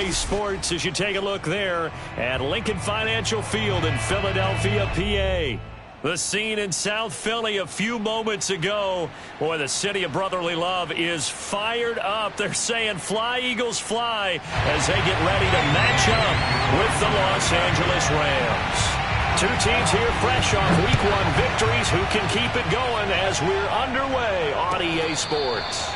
RDA Sports as you take a look there at Lincoln Financial Field in Philadelphia, PA. The scene in South Philly a few moments ago. Boy, the city of brotherly love is fired up. They're saying fly, Eagles, fly as they get ready to match up with the Los Angeles Rams. Two teams here fresh off Week 1 victories. Who can keep it going as we're underway on EA Sports?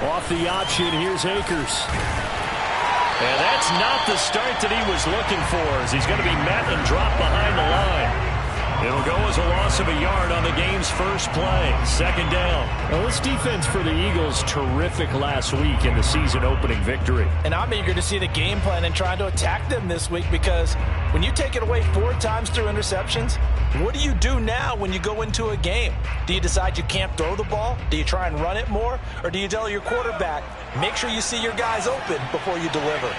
Off the option, here's Akers. And that's not the start that he was looking for, as he's going to be met and dropped behind the line. It'll go as a loss of a yard on the game's first play. Second down. Well, this defense for the Eagles, terrific last week in the season-opening victory. And I'm eager to see the game plan and trying to attack them this week, because when you take it away 4 times through interceptions, what do you do now when you go into a game? Do you decide you can't throw the ball? Do you try and run it more? Or do you tell your quarterback, make sure you see your guys open before you deliver?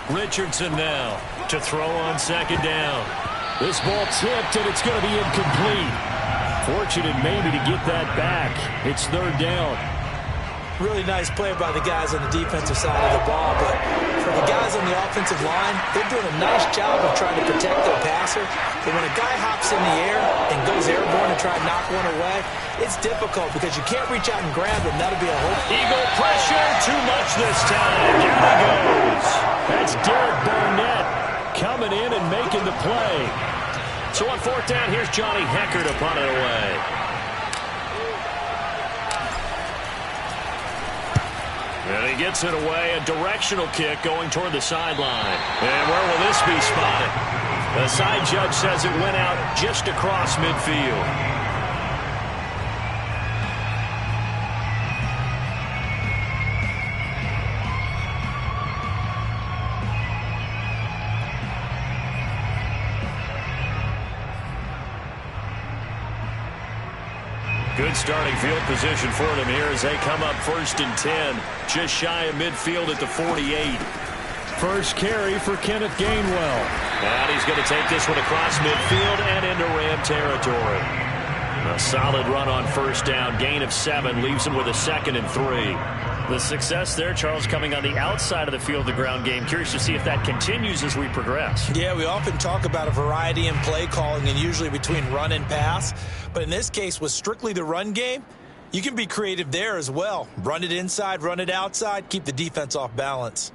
Richardson now to throw on second down. This ball tipped, and it's going to be incomplete. Fortunate maybe to get that back. It's third down. Really nice play by the guys on the defensive side of the ball, but for the guys on the offensive line, they're doing a nice job of trying to protect their passer. But when a guy hops in the air and goes airborne and try to knock one away, it's difficult because you can't reach out and grab him. That'll be a whole... Eagle pressure, too much this time. Down he goes. That's Derek Barnett coming in and making the play. So on fourth down, here's Johnny Hecker to punt it away. And he gets it away, a directional kick going toward the sideline. And where will this be spotted? The side judge says it went out just across midfield. Good starting field position for them here as they come up 1st and 10. Just shy of midfield at the 48. First carry for Kenneth Gainwell. And he's going to take this one across midfield and into Ram territory. A solid run on first down. Gain of 7 leaves him with a 2nd and 3. The success there, Charles, coming on the outside of the field, the ground game. Curious to see if that continues as we progress. Yeah, we often talk about a variety in play calling and usually between run and pass. But in this case, with strictly the run game, you can be creative there as well. Run it inside, run it outside, keep the defense off balance.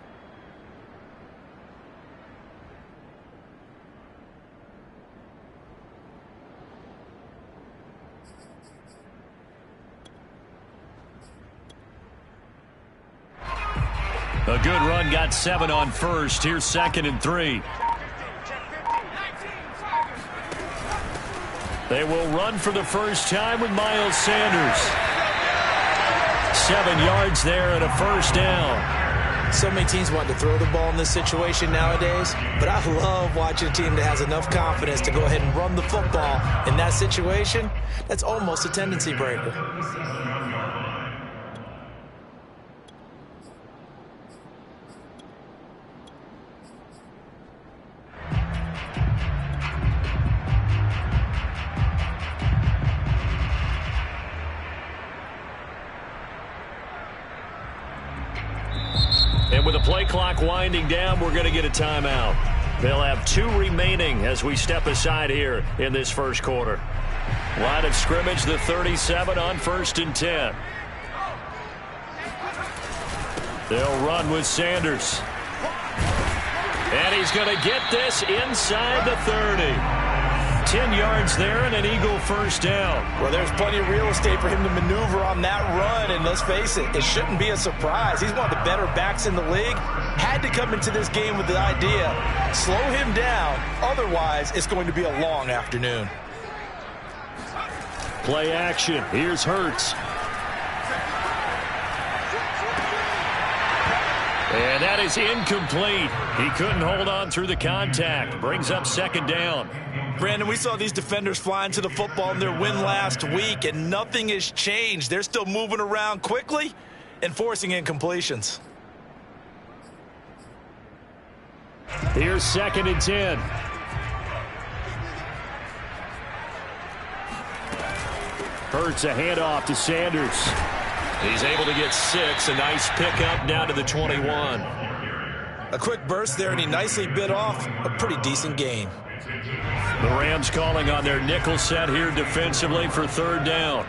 A good run, got 7 on first. Here's 2nd and 3. They will run for the first time with Miles Sanders. 7 yards there and a first down. So many teams want to throw the ball in this situation nowadays, but I love watching a team that has enough confidence to go ahead and run the football. In that situation, that's almost a tendency breaker. And with the play clock winding down, we're going to get a timeout. They'll have 2 remaining as we step aside here in this first quarter. Line of scrimmage, the 37 on 1st and 10. They'll run with Sanders. And he's going to get this inside the 30. 10 yards there and an Eagle first down. Well, there's plenty of real estate for him to maneuver on that run, and let's face it, it shouldn't be a surprise. He's one of the better backs in the league. Had to come into this game with the idea, slow him down, otherwise it's going to be a long afternoon. Play action. Here's Hurts. And that is incomplete. He couldn't hold on through the contact. Brings up second down. Brandon, we saw these defenders flying to the football in their win last week, and nothing has changed. They're still moving around quickly and forcing incompletions. Here's second and 10. Hurts a handoff to Sanders. He's able to get 6. A nice pickup down to the 21. A quick burst there, and he nicely bit off a pretty decent gain. The Rams calling on their nickel set here defensively for third down.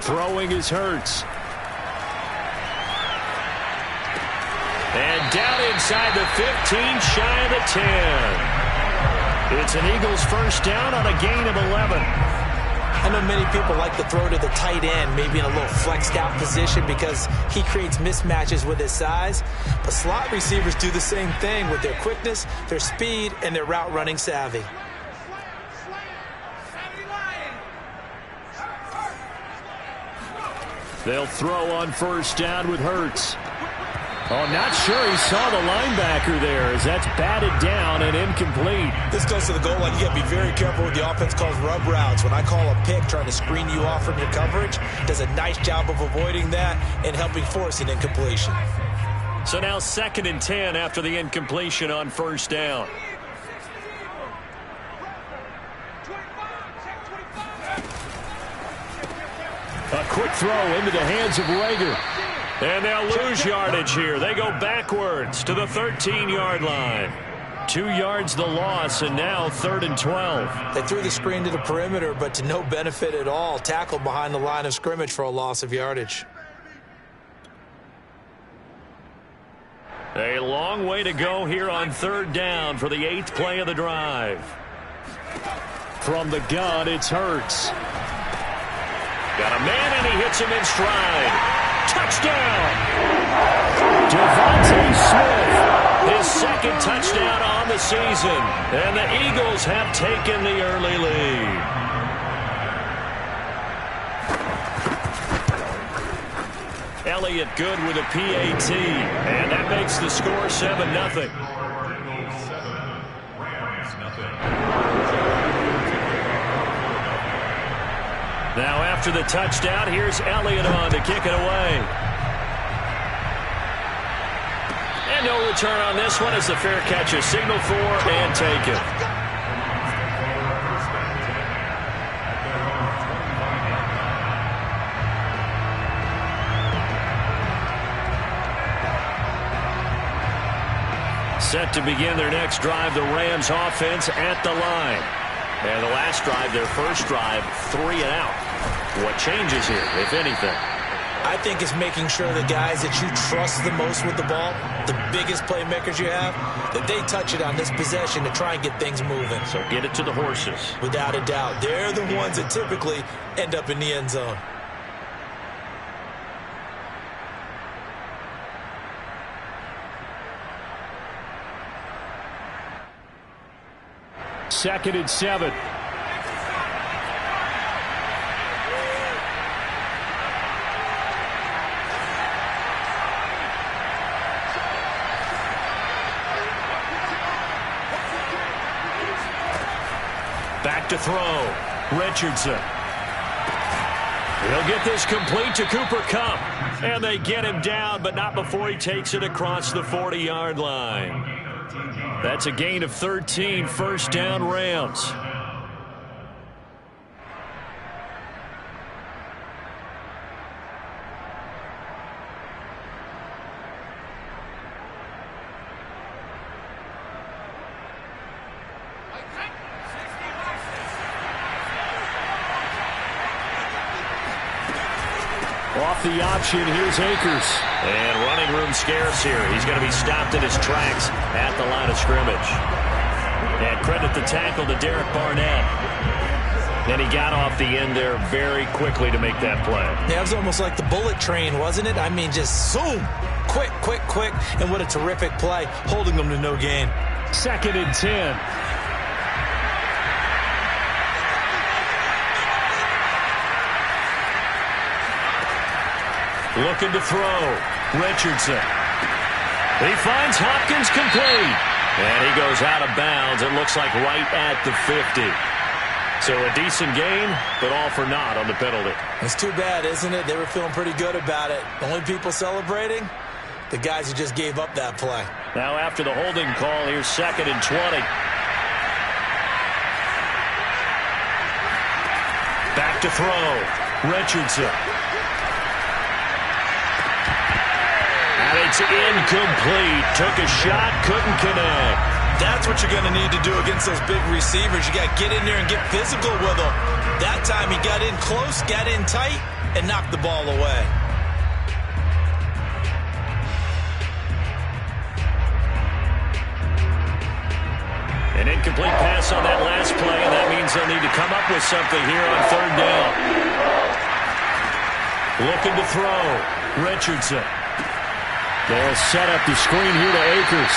Throwing is Hurts. And down inside the 15, shy of the 10. It's an Eagles first down on a gain of 11. I know many people like to throw to the tight end, maybe in a little flexed out position because he creates mismatches with his size. But slot receivers do the same thing with their quickness, their speed, and their route running savvy. They'll throw on first down with Hurts. Oh, not sure he saw the linebacker there as that's batted down and incomplete. This goes to the goal line. You got to be very careful with the offense calls rub routes. When I call a pick trying to screen you off from your coverage, does a nice job of avoiding that and helping force an incompletion. So now second and 10 after the incompletion on first down. A quick throw into the hands of Rager. And they'll lose yardage here. They go backwards to the 13-yard line. 2 yards the loss, and now third and 12. They threw the screen to the perimeter, but to no benefit at all. Tackled behind the line of scrimmage for a loss of yardage. A long way to go here on third down for the 8th play of the drive. From the gun, it's Hurts. Got a man, and he hits him in stride. Touchdown! Devontae Smith, his second touchdown on the season. And the Eagles have taken the early lead. Elliott good with a PAT. And that makes the score 7-0. Now after the touchdown, here's Elliott on to kick it away. And no return on this one as the fair catch is signaled for and taken. Set to begin their next drive, the Rams offense at the line. And the last drive, their first drive, 3 and out. What changes here, if anything? I think it's making sure the guys that you trust the most with the ball, the biggest playmakers you have, that they touch it on this possession to try and get things moving. So get it to the horses. Without a doubt. They're the ones that typically end up in the end zone. Second and 7. Back to throw. Richardson. He'll get this complete to Cooper Kupp. And they get him down, but not before he takes it across the 40-yard line. That's a gain of 13, first down Rams. Off the option, here's Akers. And running room scarce here. He's going to be stopped in his tracks at the line of scrimmage. And credit the tackle to Derek Barnett. And he got off the end there very quickly to make that play. Yeah, it was almost like the bullet train, wasn't it? I mean, just zoom. Quick, quick, quick. And what a terrific play, holding them to no gain. 2nd and 10. Looking to throw. Richardson. He finds Hopkins complete. And he goes out of bounds. It looks like right at the 50. So a decent gain, but all for naught on the penalty. It's too bad, isn't it? They were feeling pretty good about it. Only people celebrating, the guys who just gave up that play. Now after the holding call, here's 2nd and 20. Back to throw. Richardson. And it's incomplete. Took a shot, couldn't connect. That's what you're going to need to do against those big receivers. You got to get in there and get physical with them. That time he got in close, got in tight, and knocked the ball away. An incomplete pass on that last play, and that means they'll need to come up with something here on 3rd down. Looking to throw. Richardson. They'll set up the screen here to Akers.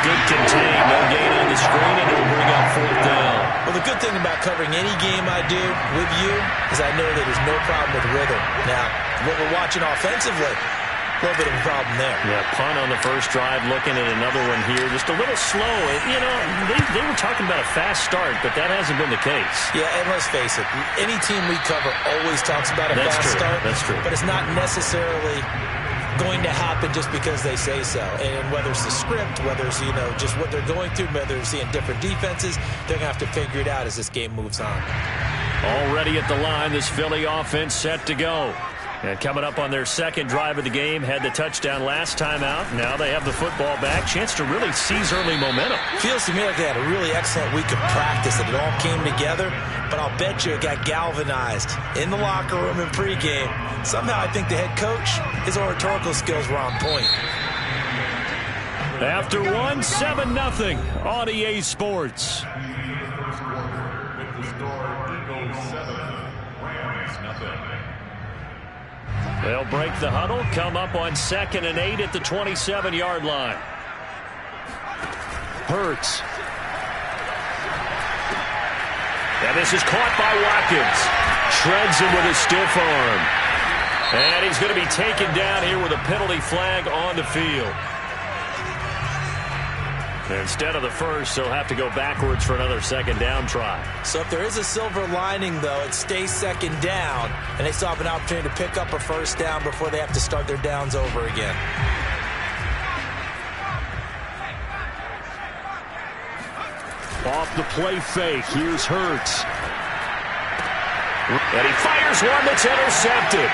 Good contain, no gain on the screen, and it'll bring up 4th down. Well, the good thing about covering any game I do with you is I know that there's no problem with rhythm. Now, what we're watching offensively, a little bit of a problem there. Yeah, punt on the first drive, looking at another one here. Just a little slow. You know, they were talking about a fast start, but that hasn't been the case. Yeah, and let's face it, any team we cover always talks about a fast start. That's true. But it's not necessarily going to happen just because they say so. And whether it's the script, whether it's, you know, just what they're going through, whether they're seeing different defenses, they're going to have to figure it out as this game moves on. Already at the line, this Philly offense set to go. And coming up on their 2nd drive of the game, had the touchdown last time out. Now they have the football back. Chance to really seize early momentum. Feels to me like they had a really excellent week of practice, and it all came together. But I'll bet you it got galvanized in the locker room in pregame. Somehow I think the head coach, his oratorical skills were on point. After 7-0 on EA Sports. They'll break the huddle, come up on 2nd and 8 at the 27-yard line. Hurts. And this is caught by Watkins. Shreds him with a stiff arm. And he's going to be taken down here with a penalty flag on the field. Instead of the first, they'll have to go backwards for another 2nd down try. So if there is a silver lining, though, it stays 2nd down, and they still have an opportunity to pick up a 1st down before they have to start their downs over again. Off the play fake, here's Hurts. And he fires one that's intercepted.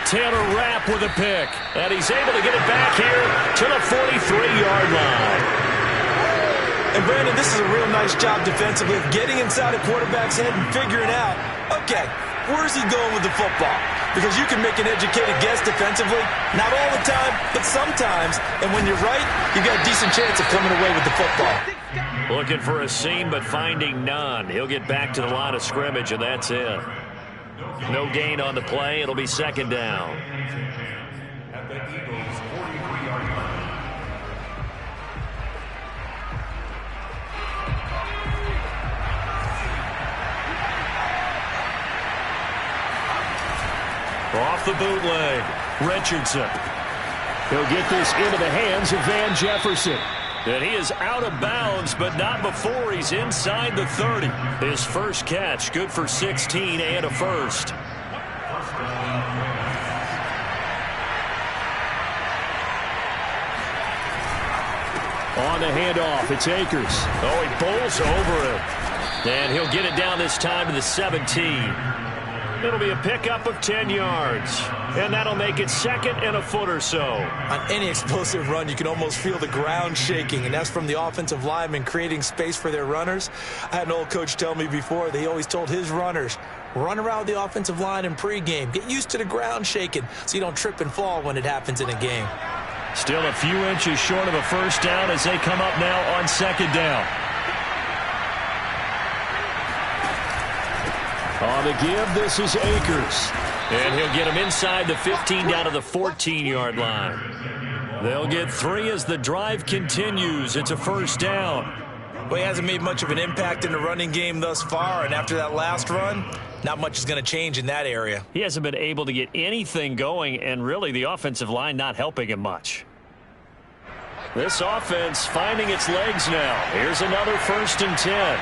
Taylor Rapp with a pick, and he's able to get it back here to the 43-yard line. And, Brandon, this is a real nice job defensively of getting inside a quarterback's head and figuring out, okay, where's he going with the football? Because you can make an educated guess defensively, not all the time, but sometimes. And when you're right, you got a decent chance of coming away with the football. Looking for a seam, but finding none. He'll get back to the line of scrimmage, and that's it. No gain on the play. It'll be 2nd down. At the Eagles' 43-yard line. Off the bootleg, Richardson. He'll get this into the hands of Van Jefferson. And he is out of bounds, but not before he's inside the 30. His first catch, good for 16 and a first. On the handoff, it's Akers. Oh, he bowls over him. And he'll get it down this time to the 17. It'll be a pickup of 10 yards. And that'll make it 2nd and a foot or so. On any explosive run, you can almost feel the ground shaking, and that's from the offensive linemen creating space for their runners. I had an old coach tell me before, they always told his runners, run around the offensive line in pregame. Get used to the ground shaking so you don't trip and fall when it happens in a game. Still a few inches short of a 1st down as they come up now on 2nd down. On the give, this is Akers. And he'll get him inside the 15 down to the 14-yard line. They'll get 3 as the drive continues. It's a first down. Well, he hasn't made much of an impact in the running game thus far, and after that last run, not much is going to change in that area. He hasn't been able to get anything going, and really the offensive line not helping him much. This offense finding its legs now. Here's another 1st and 10.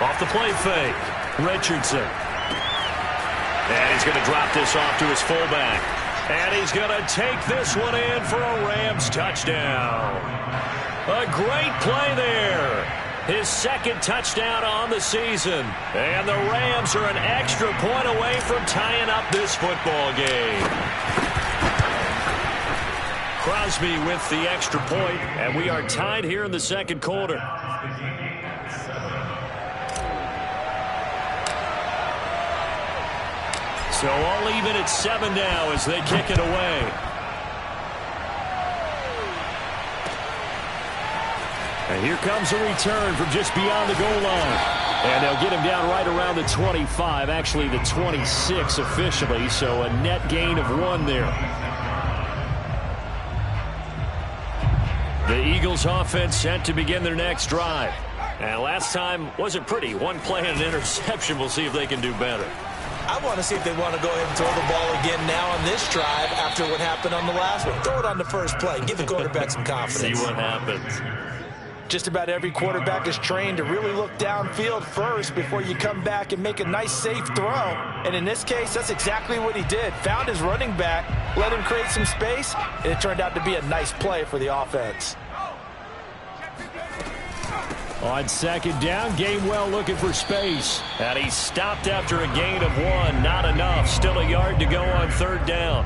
Off the play fake. Richardson. And he's going to drop this off to his fullback. And he's going to take this one in for a Rams touchdown. A great play there. His 2nd touchdown on the season. And the Rams are an extra point away from tying up this football game. Crosby with the extra point, and we are tied here in the 2nd quarter. So all even at 7 now as they kick it away. And here comes a return from just beyond the goal line. And they'll get him down right around the 25, actually the 26 officially, so a net gain of 1 there. The Eagles offense set to begin their next drive. And last time wasn't pretty. 1 play and an interception. We'll see if they can do better. I want to see if they want to go ahead and throw the ball again now on this drive after what happened on the last one. Throw it on the first play. Give the quarterback some confidence. See what happens. Just about every quarterback is trained to really look downfield first before you come back and make a nice, safe throw. And in this case, that's exactly what he did. Found his running back, let him create some space, and it turned out to be a nice play for the offense. On 2nd down, Gainwell looking for space. And he stopped after a gain of 1. Not enough. Still a yard to go on 3rd down.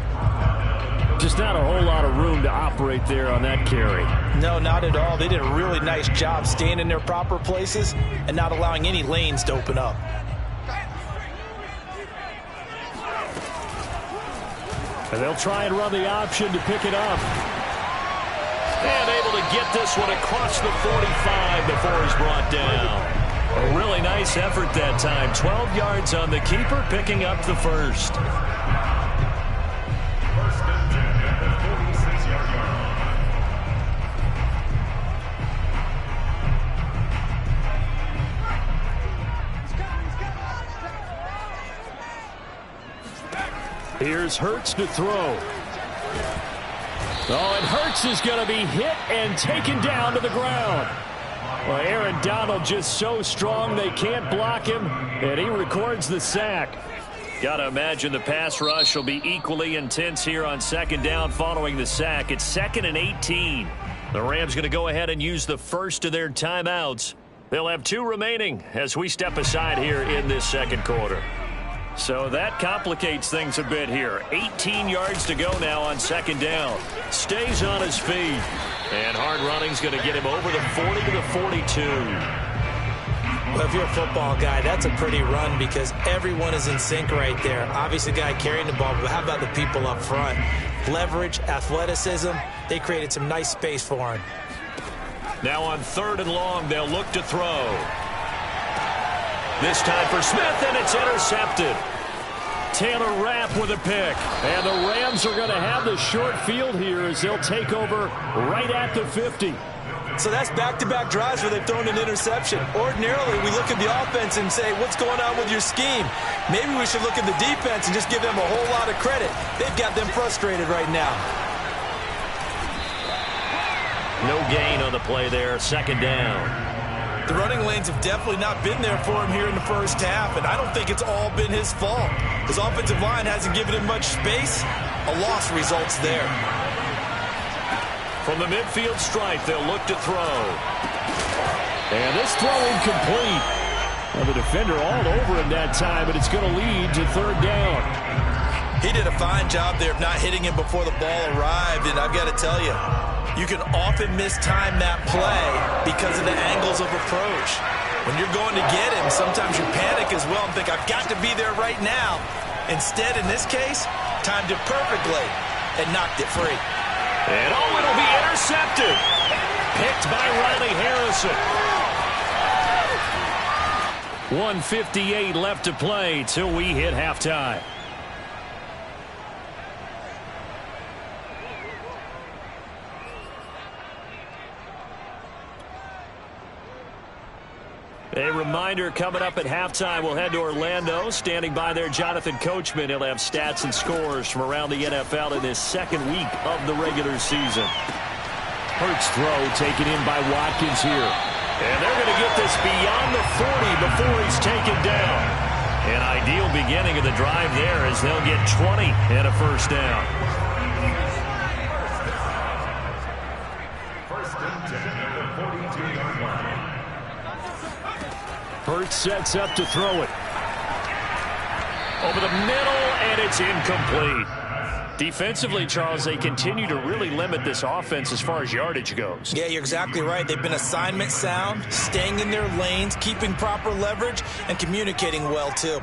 Just not a whole lot of room to operate there on that carry. No, not at all. They did a really nice job staying in their proper places and not allowing any lanes to open up. And they'll try and run the option to pick it up. And able to get this one across the 45 before he's brought down. A really nice effort that time. 12 yards on the keeper, picking up the 1st. Here's Hurts to throw. Oh, and Hurts is going to be hit and taken down to the ground. Well, Aaron Donald just so strong they can't block him, and he records the sack. Got to imagine the pass rush will be equally intense here on 2nd down following the sack. It's 2nd and 18. The Rams going to go ahead and use the first of their timeouts. They'll have 2 remaining as we step aside here in this 2nd quarter. So that complicates things a bit here. 18 yards to go now on 2nd down. Stays on his feet. And hard running's going to get him over the 40 to the 42. Well, if you're a football guy, that's a pretty run because everyone is in sync right there. Obviously, the guy carrying the ball, but how about the people up front? Leverage, athleticism, they created some nice space for him. Now on 3rd and long, they'll look to throw. This time for Smith, and it's intercepted. Taylor Rapp with a pick. And the Rams are going to have the short field here as they'll take over right at the 50. So that's back-to-back drives where they've thrown an interception. Ordinarily, we look at the offense and say, what's going on with your scheme? Maybe we should look at the defense and just give them a whole lot of credit. They've got them frustrated right now. No gain on the play there, 2nd down. The running lanes have definitely not been there for him here in the first half, and I don't think it's all been his fault. His offensive line hasn't given him much space. A loss results there. From the midfield stripe, they'll look to throw. And this throw incomplete. Well, the defender all over him that time, but it's going to lead to 3rd down. He did a fine job there of not hitting him before the ball arrived, and I've got to tell you, you can often mistime that play because of the angles of approach. When you're going to get him, sometimes you panic as well and think, I've got to be there right now. Instead, in this case, timed it perfectly and knocked it free. And oh, it'll be intercepted. Picked by Riley Harrison. 1:58 left to play till we hit halftime. A reminder, coming up at halftime, we'll head to Orlando. Standing by there, Jonathan Coachman. He'll have stats and scores from around the NFL in this second week of the regular season. Hurts throw taken in by Watkins here. And they're going to get this beyond the 40 before he's taken down. An ideal beginning of the drive there as they'll get 20 and a first down. First and 10 at the 42-yard line. Hurts sets up to throw it. Over the middle, and it's incomplete. Defensively, Charles, they continue to really limit this offense as far as yardage goes. Yeah, you're exactly right. They've been assignment sound, staying in their lanes, keeping proper leverage, and communicating well, too.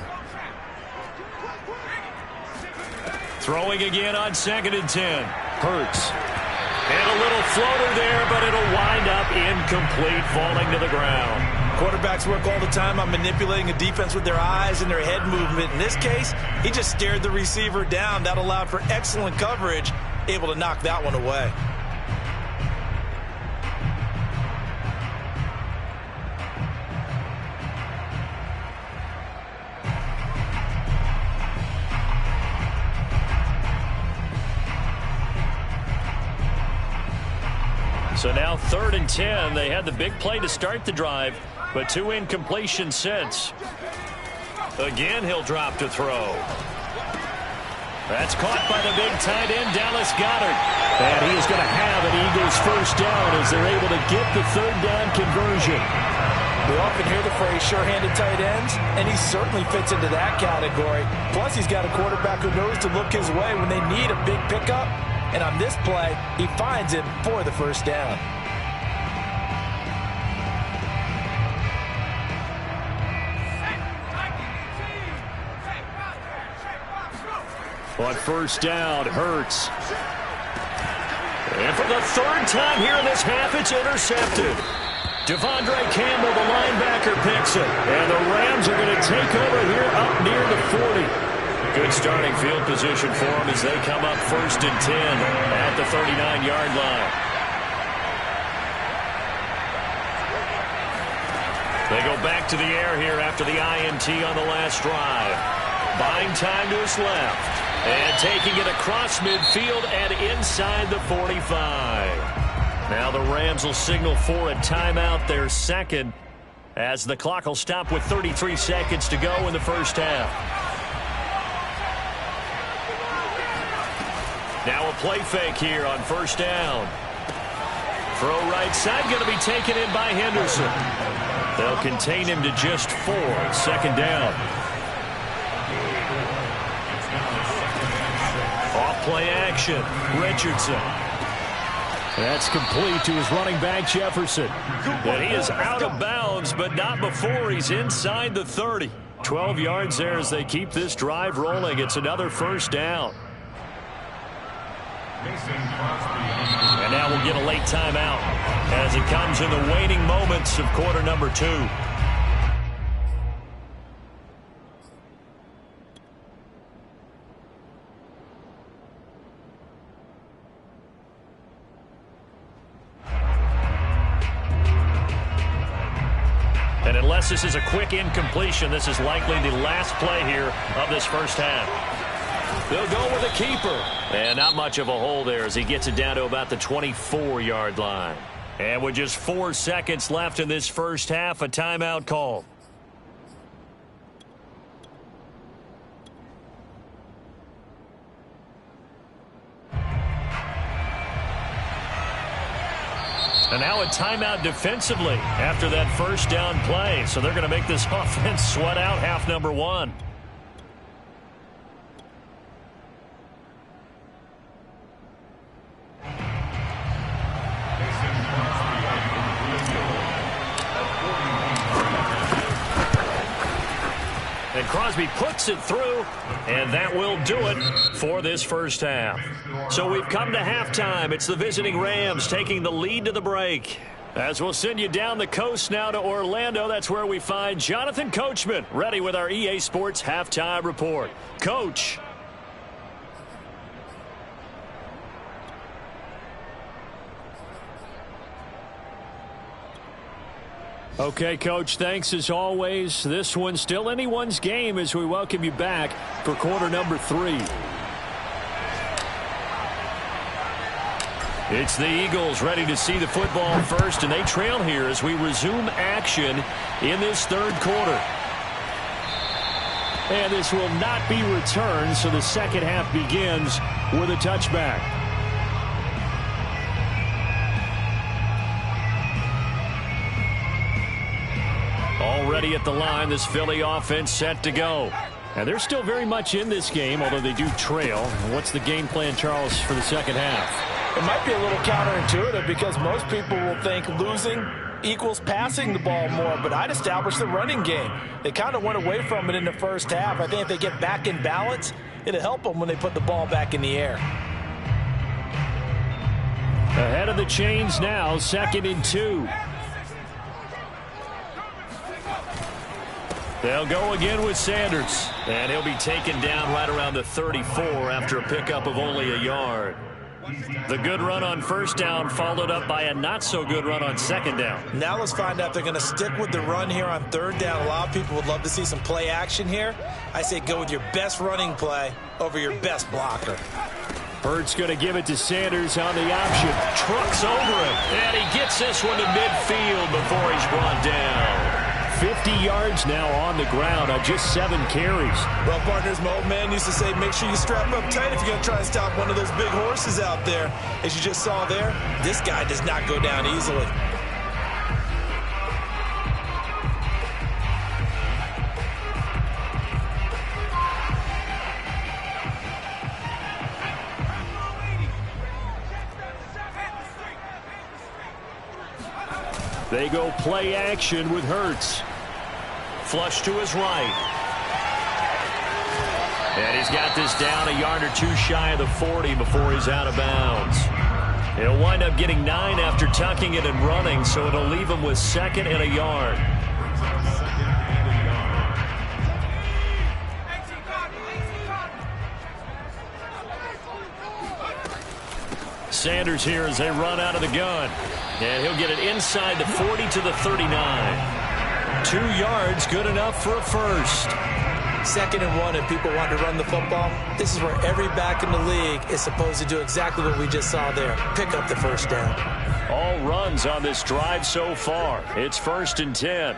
Throwing again on 2nd and 10. Hurts. And a little floater there, but it'll wind up incomplete, falling to the ground. Quarterbacks work all the time on manipulating a defense with their eyes and their head movement. In this case, he just stared the receiver down. That allowed for excellent coverage, able to knock that one away. So now 3rd and 10. They had the big play to start the drive, but 2 incompletions since. Again, he'll drop to throw. That's caught by the big tight end, Dallas Goedert. And he is going to have an Eagles first down as they're able to get the 3rd down conversion. We often hear the phrase sure-handed tight ends, and he certainly fits into that category. Plus, he's got a quarterback who knows to look his way when they need a big pickup. And on this play, he finds him for the first down. On first down, Hurts. And for the 3rd time here in this half, it's intercepted. Devondre Campbell, the linebacker, picks it. And the Rams are going to take over here up near the 40. Good starting field position for them as they come up 1st and 10 at the 39-yard line. They go back to the air here after the INT on the last drive. Buying time to his left. And taking it across midfield and inside the 45. Now the Rams will signal for a timeout, their second, as the clock will stop with 33 seconds to go in the first half. Now a play fake here on first down. Throw right side, going to be taken in by Henderson. They'll contain him to just 4. 2nd down. Off play action. Richardson. That's complete to his running back, Jefferson. And he is out of bounds, but not before he's inside the 30. 12 yards there as they keep this drive rolling. It's another first down. And now we'll get a late timeout as it comes in the waning moments of quarter number 2. And unless this is a quick incompletion, this is likely the last play here of this first half. They'll go with a keeper. And not much of a hole there as he gets it down to about the 24-yard line. And with just 4 seconds left in this first half, a timeout call. And now a timeout defensively after that first down play. So they're going to make this offense sweat out half number 1. And Crosby puts it through, and that will do it for this first half. So we've come to halftime. It's the visiting Rams taking the lead to the break. As we'll send you down the coast now to Orlando, that's where we find Jonathan Coachman, ready with our EA Sports Halftime Report. Coach. Okay, Coach, thanks as always. This one's still anyone's game as we welcome you back for quarter number 3. It's the Eagles ready to see the football first, and they trail here as we resume action in this third quarter. And this will not be returned, so the second half begins with a touchback. Already at the line, this Philly offense set to go. And they're still very much in this game, although they do trail. What's the game plan, Charles, for the second half? It might be a little counterintuitive because most people will think losing equals passing the ball more, but I'd establish the running game. They kind of went away from it in the first half. I think if they get back in balance, it'll help them when they put the ball back in the air. Ahead of the chains now, 2nd and 2. They'll go again with Sanders, and he'll be taken down right around the 34 after a pickup of only a yard. The good run on first down followed up by a not-so-good run on second down. Now let's find out if they're going to stick with the run here on third down. A lot of people would love to see some play action here. I say go with your best running play over your best blocker. Hurts going to give it to Sanders on the option. Trucks over him, and he gets this one to midfield before he's brought down. 50 yards now on the ground on just 7 carries. Well, partners, my old man used to say, make sure you strap up tight if you're going to try and stop one of those big horses out there. As you just saw there, this guy does not go down easily. They go play action with Hurts. Flush to his right. And he's got this down a yard or 2 shy of the 40 before he's out of bounds. He'll wind up getting 9 after tucking it and running, so it'll leave him with 2nd and a yard. Sanders here as they run out of the gun. And he'll get it inside the 40 to the 39. 2 yards, good enough for a first. 2nd and 1, and people want to run the football. This is where every back in the league is supposed to do exactly what we just saw there. Pick up the first down. All runs on this drive so far. It's 1st and 10.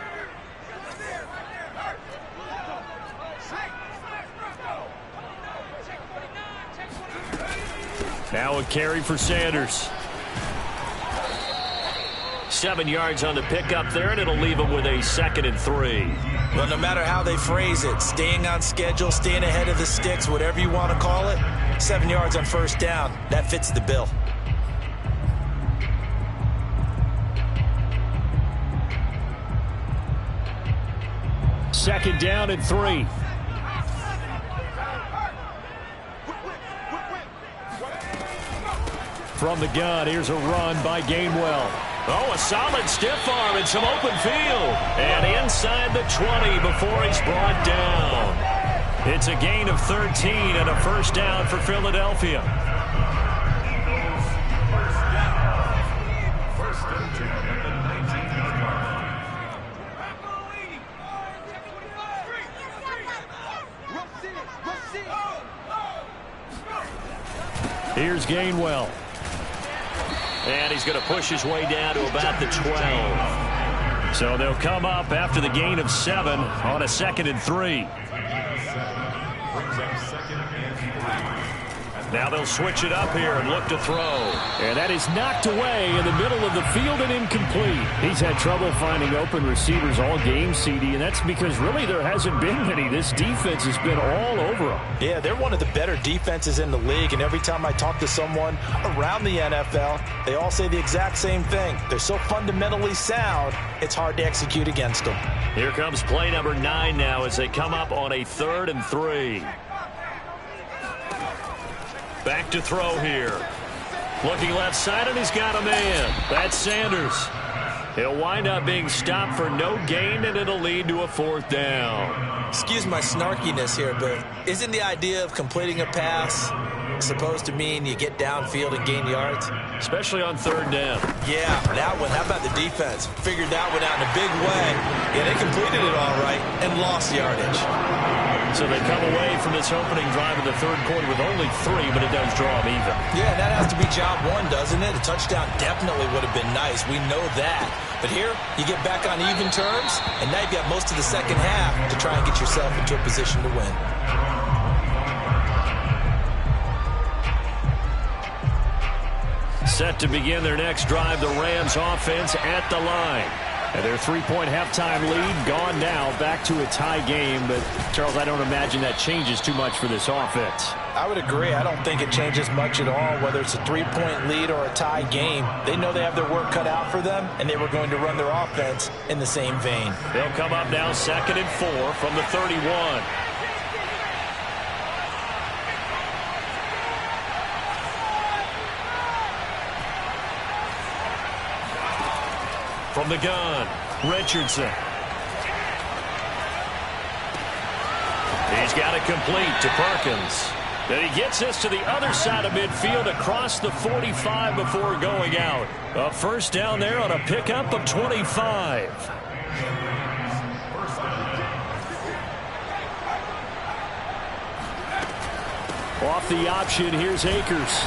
Now a carry for Sanders. 7 yards on the pickup there, and it'll leave him with a 2nd and 3. Well, no matter how they phrase it, staying on schedule, staying ahead of the sticks, whatever you want to call it, 7 yards on first down, that fits the bill. Second down and 3. From the gun, here's a run by Gainwell. Oh, a solid stiff arm and some open field. And inside the 20 before he's brought down. It's a gain of 13 and a first down for Philadelphia. First and 10 at the 19-yard line. Here's Gainwell. And he's going to push his way down to about the 12. So they'll come up after the gain of 7 on a 2nd and 3. Now they'll switch it up here and look to throw. And that is knocked away in the middle of the field and incomplete. He's had trouble finding open receivers all game, CD, and that's because really there hasn't been many. This defense has been all over them. Yeah, they're one of the better defenses in the league, and every time I talk to someone around the NFL, they all say the exact same thing. They're so fundamentally sound, it's hard to execute against them. Here comes play number 9 now as they come up on a 3rd and 3. Back to throw here. Looking left side, and he's got a man. That's Sanders. He'll wind up being stopped for no gain, and it'll lead to a 4th down. Excuse my snarkiness here, but isn't the idea of completing a pass supposed to mean you get downfield and gain yards? Especially on 3rd down. Yeah, that one. How about the defense? Figured that one out in a big way. Yeah, they completed it all right and lost yardage. So they come away from this opening drive in the 3rd quarter with only 3, but it does draw them even. Yeah, that has to be job one, doesn't it? A touchdown definitely would have been nice. We know that. But here, you get back on even terms, and now you've got most of the second half to try and get yourself into a position to win. Set to begin their next drive, the Rams offense at the line. And their 3-point halftime lead gone now, back to a tie game. But, Charles, I don't imagine that changes too much for this offense. I would agree. I don't think it changes much at all, whether it's a 3-point lead or a tie game. They know they have their work cut out for them, and they were going to run their offense in the same vein. They'll come up now 2nd and 4 from the 31. From the gun, Richardson. He's got it complete to Perkins. Then he gets this to the other side of midfield across the 45 before going out. A 1st down there on a pickup of 25. Off the option, here's Akers.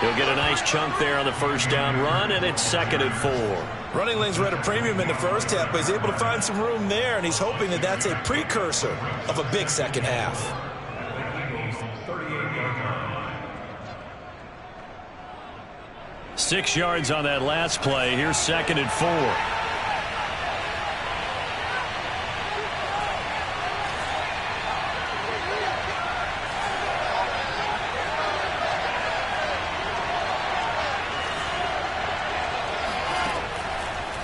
He'll get a nice chunk there on the 1st down run, and it's 2nd and 4. Running lanes were at a premium in the first half, but he's able to find some room there, and he's hoping that that's a precursor of a big second half. 6 yards on that last play. Here's 2nd and 4.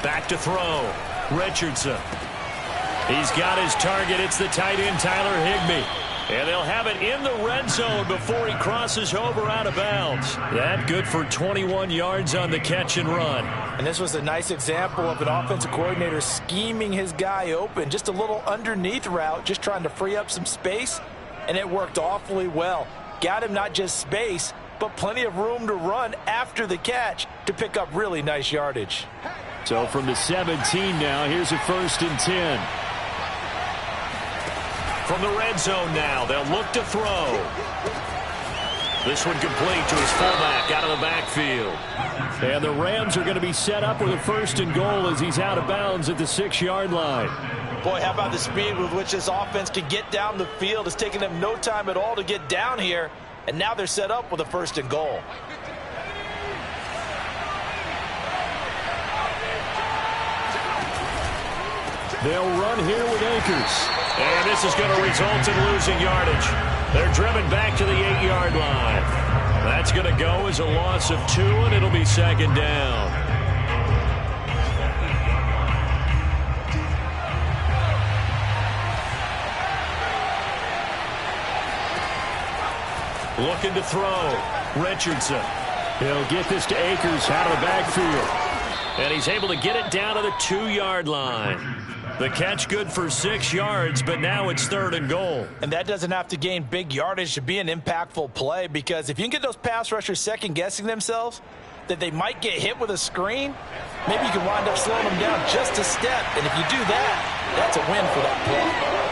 Back to throw. Richardson. He's got his target. It's the tight end, Tyler Higbee. And they'll have it in the red zone before he crosses over out of bounds. That good for 21 yards on the catch and run. And this was a nice example of an offensive coordinator scheming his guy open. Just a little underneath route, just trying to free up some space, and it worked awfully well. Got him not just space, but plenty of room to run after the catch to pick up really nice yardage. So from the 17 now, here's a 1st and 10. From the red zone now, they'll look to throw. This one complete to his fullback out of the backfield. And the Rams are going to be set up with a 1st and goal as he's out of bounds at the 6-yard line. Boy, how about the speed with which this offense can get down the field? It's taken them no time at all to get down here, and now they're set up with a 1st and goal. They'll run here with Akers. And this is going to result in losing yardage. They're driven back to the 8-yard line. That's going to go as a loss of 2, and it'll be 2nd down. Looking to throw. Richardson. He'll get this to Akers out of the backfield. And he's able to get it down to the 2-yard line. The catch good for 6 yards, but now it's 3rd and goal. And that doesn't have to gain big yardage to be an impactful play, because if you can get those pass rushers second-guessing themselves that they might get hit with a screen, maybe you can wind up slowing them down just a step. And if you do that, that's a win for that play.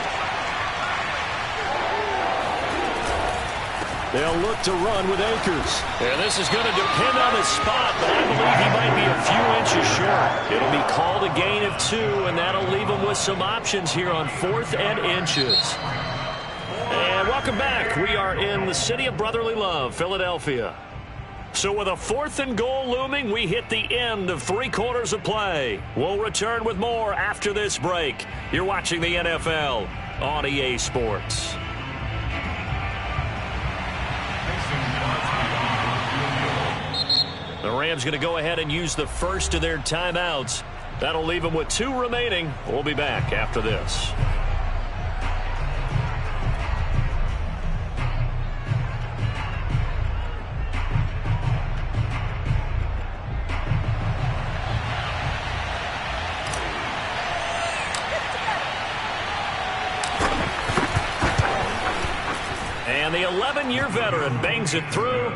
They'll look to run with Akers. And this is going to depend on the spot, but I believe he might be a few inches short. It'll be called a gain of 2, and that'll leave him with some options here on 4th and inches. And welcome back. We are in the city of brotherly love, Philadelphia. So with a 4th and goal looming, we hit the end of 3 quarters of play. We'll return with more after this break. You're watching the NFL on EA Sports. The Rams going to go ahead and use the first of their timeouts. That'll leave them with 2 remaining. We'll be back after this. And the 11-year veteran bangs it through,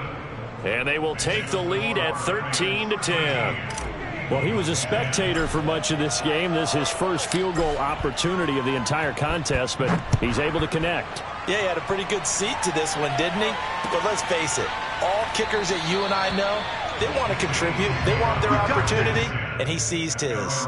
and they will take the lead at 13-10. Well, he was a spectator for much of this game. This is his first field goal opportunity of the entire contest, but he's able to connect. Yeah, he had a pretty good seat to this one, didn't he? But let's face it, all kickers that you and I know, they want to contribute. They want their opportunity, and he seized his.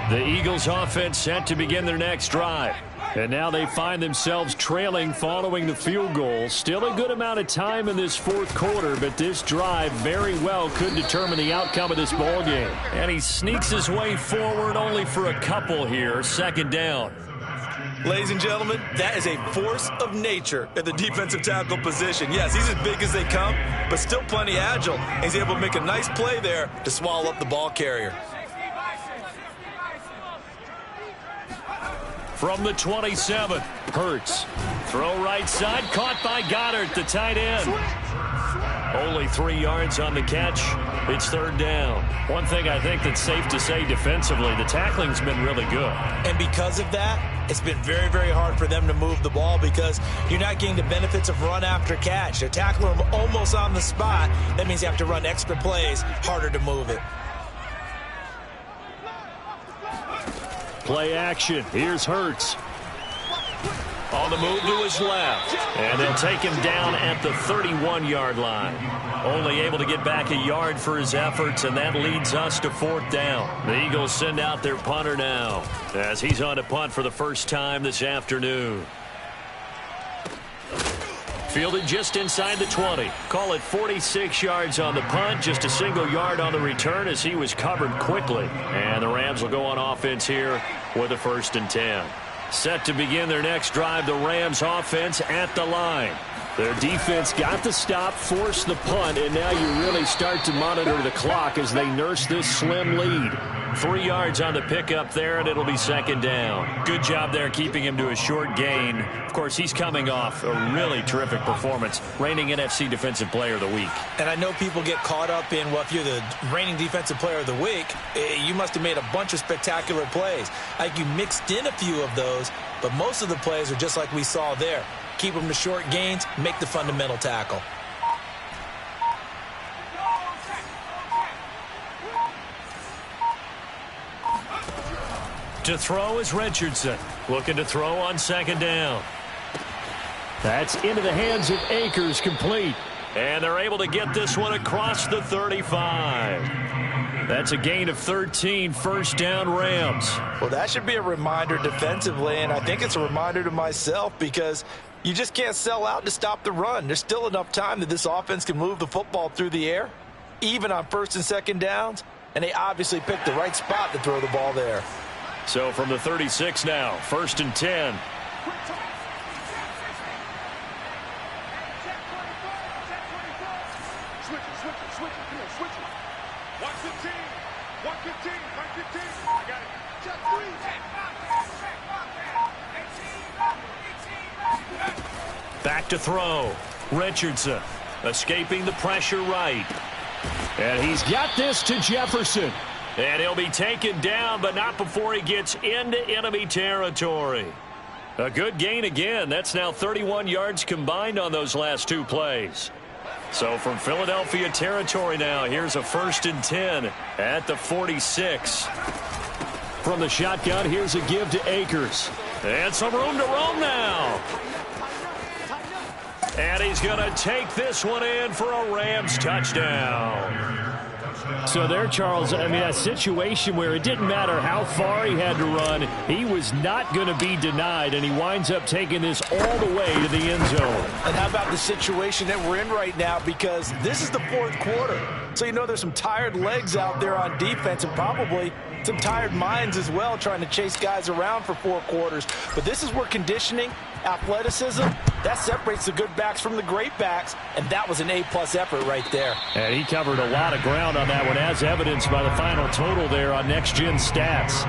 The Eagles offense set to begin their next drive. And now they find themselves trailing following the field goal. Still a good amount of time in this fourth quarter, but this drive very well could determine the outcome of this ball game. And he sneaks his way forward only for a couple here. Second down. Ladies and gentlemen, that is a force of nature at the defensive tackle position. Yes, he's as big as they come, but still plenty agile. And he's able to make a nice play there to swallow up the ball carrier. From the 27, Hurts. Throw right side, caught by Goddard, the tight end. Only 3 yards on the catch. It's third down. One thing I think that's safe to say defensively, the tackling's been really good. And because of that, it's been very, very hard for them to move the ball because you're not getting the benefits of run after catch. They're tackling them almost on the spot. That means you have to run extra plays, harder to move it. Play action. Here's Hurts. On the move to his left. And they'll take him down at the 31-yard line. Only able to get back a yard for his efforts, and that leads us to fourth down. The Eagles send out their punter now as he's on to punt for the first time this afternoon. Fielded just inside the 20. Call it 46 yards on the punt, just a single yard on the return as he was covered quickly. And the Rams will go on offense here with a 1st and 10. Set to begin their next drive, the Rams offense at the line. Their defense got the stop, forced the punt, and now you really start to monitor the clock as they nurse this slim lead. 3 yards on the pickup there, and it'll be second down. Good job there keeping him to a short gain. Of course, he's coming off a really terrific performance, reigning NFC Defensive Player of the Week. And I know people get caught up in, well, if you're the reigning Defensive Player of the Week, you must have made a bunch of spectacular plays. Like you mixed in a few of those, but most of the plays are just like we saw there. Keep them to short gains, make the fundamental tackle. To throw is Richardson. Looking to throw on second down. That's into the hands of Akers, complete. And they're able to get this one across the 35. That's a gain of 13, first down Rams. Well, that should be a reminder defensively, and I think it's a reminder to myself because you just can't sell out to stop the run. There's still enough time that this offense can move the football through the air, even on 1st and 2nd downs, and they obviously picked the right spot to throw the ball there. So from the 36 now, 1st and 10. Back to throw. Richardson escaping the pressure right. And he's got this to Jefferson. And he'll be taken down, but not before he gets into enemy territory. A good gain again. That's now 31 yards combined on those last 2 plays. So from Philadelphia territory now, here's a 1st and 10 at the 46. From the shotgun, here's a give to Akers. And some room to roam now. And he's going to take this one in for a Rams touchdown. So there, Charles, I mean, a situation where it didn't matter how far he had to run, he was not going to be denied, and he winds up taking this all the way to the end zone. And how about the situation that we're in right now, because this is the 4th quarter. So you know there's some tired legs out there on defense and probably some tired minds as well trying to chase guys around for 4 quarters. But this is where conditioning, athleticism, that separates the good backs from the great backs, and that was an A-plus effort right there. And he covered a lot of ground on that one, as evidenced by the final total there on Next Gen Stats.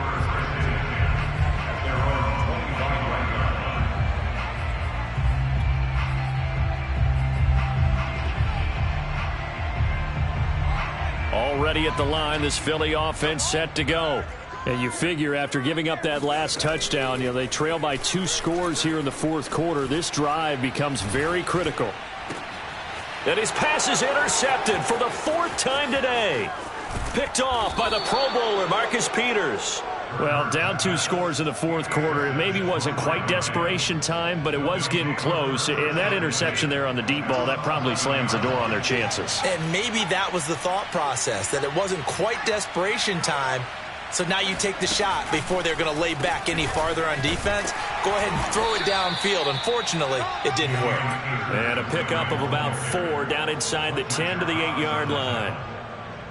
ready at the line. This Philly offense set to go. And you figure after giving up that last touchdown, they trail by 2 scores here in the fourth quarter. This drive becomes very critical. And his pass is intercepted for the 4th time today. Picked off by the Pro Bowler, Marcus Peters. Well, down 2 scores in the fourth quarter. It maybe wasn't quite desperation time, but it was getting close. And that interception there on the deep ball, that probably slams the door on their chances. And maybe that was the thought process, that it wasn't quite desperation time. So now you take the shot before they're going to lay back any farther on defense. Go ahead and throw it downfield. Unfortunately, it didn't work. And a pickup of about 4 down inside the 10 to the 8-yard line.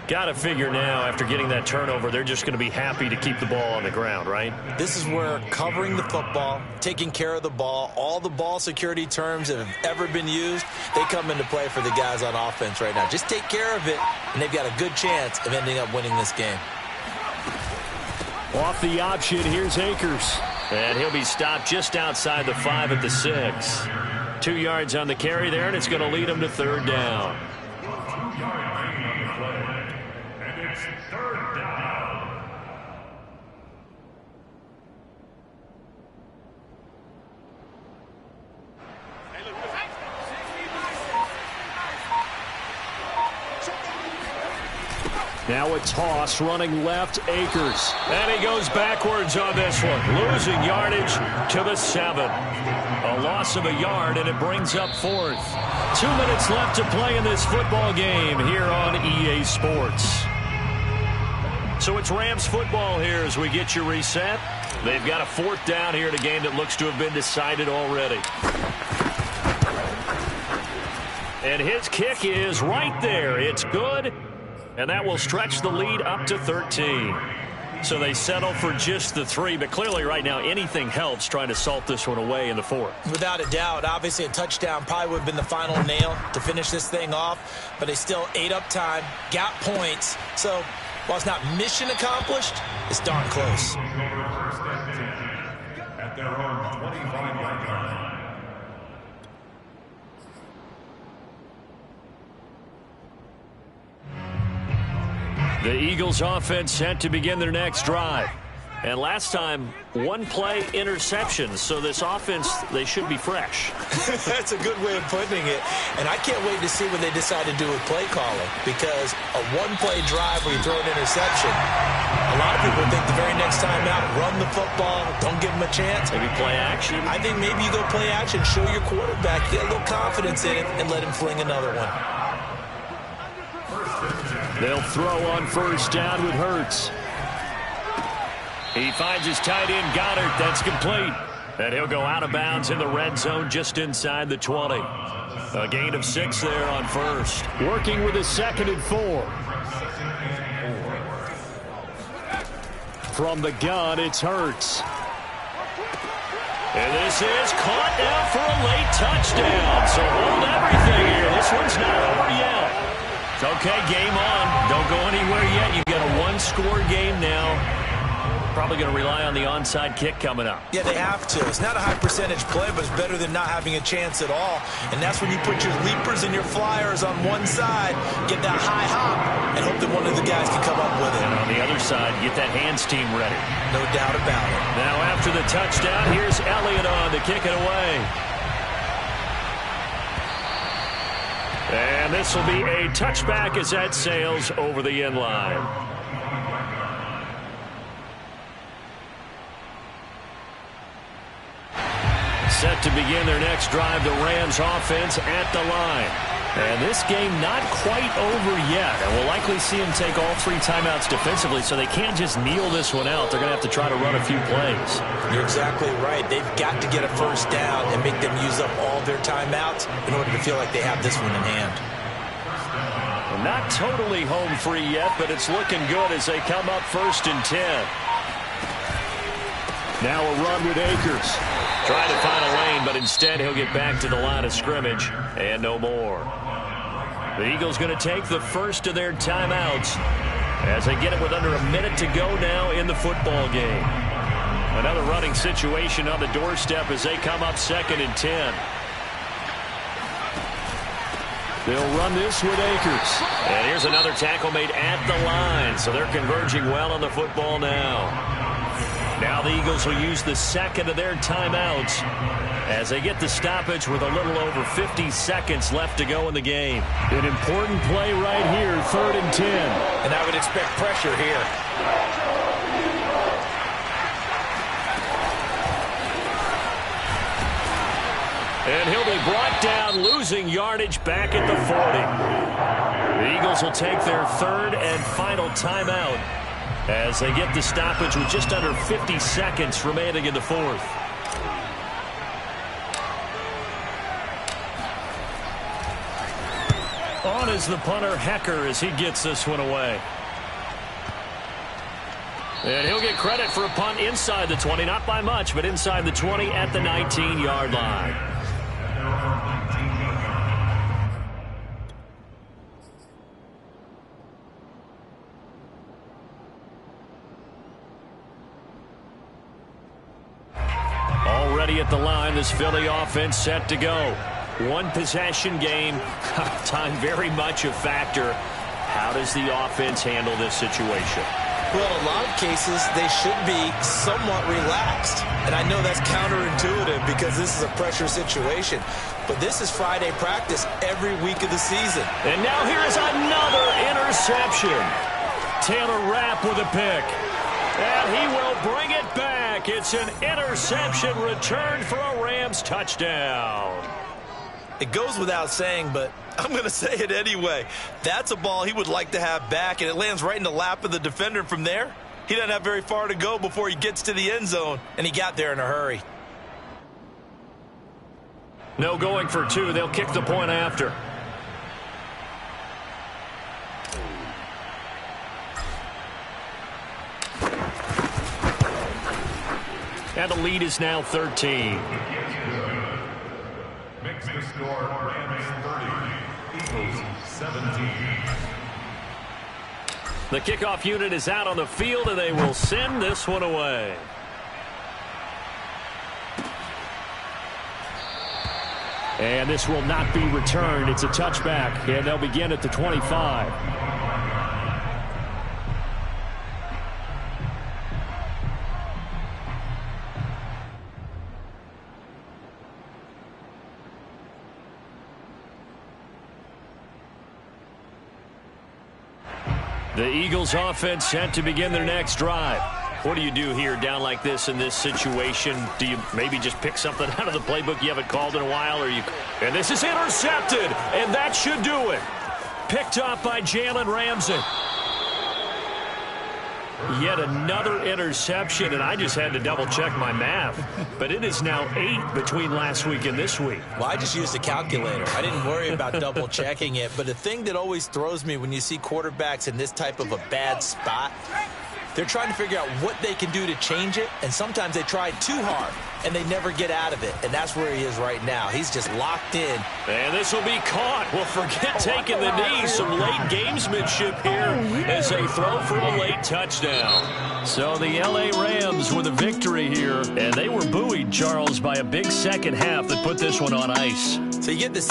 Got to figure now, after getting that turnover, they're just going to be happy to keep the ball on the ground, right? This is where covering the football, taking care of the ball, all the ball security terms that have ever been used, they come into play for the guys on offense right now. Just take care of it, and they've got a good chance of ending up winning this game. Off the option, here's Akers. And he'll be stopped just outside the 5 at the 6. 2 yards on the carry there, and it's going to lead him to 3rd down. And it's 3rd down. Now a toss running left, Akers. And he goes backwards on this one, losing yardage to the 7. A loss of a yard, and it brings up 4th. 2 minutes left to play in this football game here on EA Sports. So it's Rams football here as we get you reset. They've got a 4th down here in a game that looks to have been decided already. And his kick is right there. It's good. And that will stretch the lead up to 13. So they settle for just the 3. But clearly right now anything helps trying to salt this one away in the 4th. Without a doubt. Obviously a touchdown probably would have been the final nail to finish this thing off. But they still ate up time, got points. So while it's not mission accomplished, it's darn close. At their own 25-yard line. The Eagles offense set to begin their next drive. And last time, 1-play interception. So this offense, they should be fresh. That's a good way of putting it. And I can't wait to see what they decide to do with play calling. Because a 1-play drive where you throw an interception, a lot of people think the very next time out, run the football, don't give them a chance. Maybe play action. I think maybe you go play action, show your quarterback, get a little confidence in it, and let him fling another one. They'll throw on 1st down with Hurts. He finds his tight end, Goddard. That's complete. And he'll go out of bounds in the red zone just inside the 20. A gain of 6 there on 1st. Working with a 2nd and 4. From the gun, it's Hurts. And this is caught now for a late touchdown. So hold everything here. This one's not over yet. Okay, game on. Don't go anywhere yet. You've got a 1-score game now. Probably going to rely on the onside kick coming up. Yeah, they have to. It's not a high percentage play, but it's better than not having a chance at all. And that's when you put your leapers and your flyers on one side, get that high hop, and hope that one of the guys can come up with it. And on the other side, get that hands team ready. No doubt about it. Now after the touchdown, here's Elliott on to kick it away. And this will be a touchback as that sails over the end line. Set to begin their next drive, the Rams offense at the line. And this game not quite over yet. And we'll likely see them take all 3 timeouts defensively, so they can't just kneel this one out. They're going to have to try to run a few plays. You're exactly right. They've got to get a 1st down and make them use up all their timeouts in order to feel like they have this one in hand. Well, not totally home free yet, but it's looking good as they come up 1st and 10. Now a run with Akers. Trying to find a lane, but instead he'll get back to the line of scrimmage and no more. The Eagles going to take the first of their timeouts as they get it with under a minute to go now in the football game. Another running situation on the doorstep as they come up 2nd and 10. They'll run this with Akers. And here's another tackle made at the line, so they're converging well on the football now. Now the Eagles will use the second of their timeouts as they get the stoppage with a little over 50 seconds left to go in the game. An important play right here, 3rd and 10. And I would expect pressure here. And he'll be brought down, losing yardage back at the 40. The Eagles will take their 3rd and final timeout as they get the stoppage with just under 50 seconds remaining in the 4th. On is the punter, Hecker, as he gets this one away. And he'll get credit for a punt inside the 20, not by much, but inside the 20 at the 19-yard line. Already at the line, this Philly offense set to go. One possession game, time very much a factor. How does the offense handle this situation? Well, in a lot of cases, they should be somewhat relaxed. And I know that's counterintuitive because this is a pressure situation. But this is Friday practice every week of the season. And now here is another interception. Taylor Rapp with a pick. And he will bring it back. It's an interception returned for a Rams touchdown. It goes without saying, but I'm going to say it anyway. That's a ball he would like to have back, and it lands right in the lap of the defender. From there, he doesn't have very far to go before he gets to the end zone, and he got there in a hurry. No going for 2. They'll kick the point after. And the lead is now 13. Makes the score Rams 30, Eagles 17. The kickoff unit is out on the field, and they will send this one away. And this will not be returned. It's a touchback, and they'll begin at the 25. The Eagles offense set to begin their next drive. What do you do here down like this in this situation? Do you maybe just pick something out of the playbook you haven't called in a while? And this is intercepted, and that should do it. Picked off by Jalen Ramsey. Yet another interception, and I just had to double-check my math. But it is now 8 between last week and this week. Well, I just used a calculator. I didn't worry about double-checking it. But the thing that always throws me when you see quarterbacks in this type of a bad spot, they're trying to figure out what they can do to change it, and sometimes they try too hard, and they never get out of it. And that's where he is right now. He's just locked in. And this will be caught. Well, forget taking the knee. Some late gamesmanship here as they throw for a late touchdown. So the L.A. Rams with a victory here, and they were buoyed, Charles, by a big second half that put this one on ice. So you get this